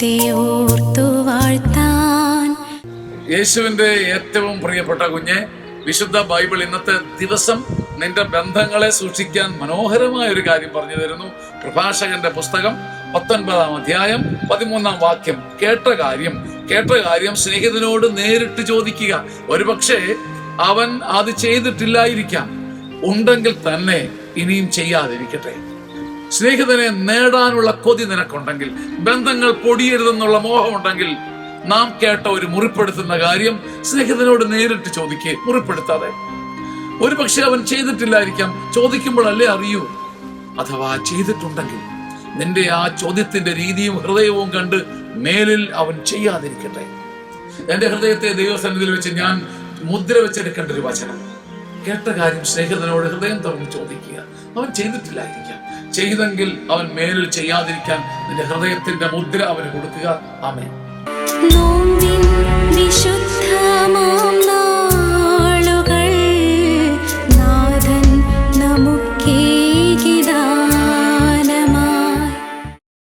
ദൈവത്തെ ഓർത്തു വാഴ്ത്താൻ. യേശുവിന്റെ ഏറ്റവും പ്രിയപ്പെട്ട കുഞ്ഞെ, വിശുദ്ധ ബൈബിൾ ഇന്നത്തെ ദിവസം നിന്റെ ബന്ധങ്ങളെ സൂക്ഷിക്കാൻ മനോഹരമായ ഒരു കാര്യം പറഞ്ഞു തരുന്നു. പ്രഭാഷകന്റെ പുസ്തകം 19-ാം അധ്യായം 13-ാം വാക്യം. കേട്ട കാര്യം സ്നേഹിതനോട് നേരിട്ട് ചോദിക്കുക. ഒരുപക്ഷെ അവൻ അത് ചെയ്തിട്ടില്ലായിരിക്കാം, ഉണ്ടെങ്കിൽ തന്നെ ഇനിയും ചെയ്യാതിരിക്കട്ടെ. സ്നേഹിതനെ നേടാനുള്ള കൊതി നിനക്കുണ്ടെങ്കിൽ, ബന്ധങ്ങൾ പൊടിയരുതെന്നുള്ള മോഹമുണ്ടെങ്കിൽ, നാം കേട്ട ഒരു മുറിപ്പെടുത്തുന്ന കാര്യം സ്നേഹിതനോട് നേരിട്ട് ചോദിക്കുക, മുറിപ്പെടുത്താതെ. ഒരുപക്ഷെ അവൻ ചെയ്തിട്ടില്ലായിരിക്കാം, ചോദിക്കുമ്പോഴല്ലേ അറിയൂ. അഥവാ ചെയ്തിട്ടുണ്ടെങ്കിൽ നിന്റെ ആ ചോദ്യത്തിന്റെ രീതിയും ഹൃദയവും കണ്ട് മേലിൽ അവൻ ചെയ്യാതിരിക്കട്ടെ. എന്റെ ഹൃദയത്തെ ദൈവസന്നിധിയിൽ വെച്ച് ഞാൻ മുദ്ര വെച്ചെടുക്കേണ്ട ഒരു വചനം. കേട്ട കാര്യം സ്നേഹിതനോട് ഹൃദയം തുറന്ന് ചോദിക്കുക. അവൻ ചെയ്തിട്ടില്ലായിരിക്കാം, ചെയ്തെങ്കിൽ അവൻ മേലിൽ ചെയ്യാതിരിക്കാൻ നിന്റെ ഹൃദയത്തിന്റെ മുദ്ര അവന് കൊടുക്കുക. ആമേൻ. നോമ്പിൻ വിശുദ്ധ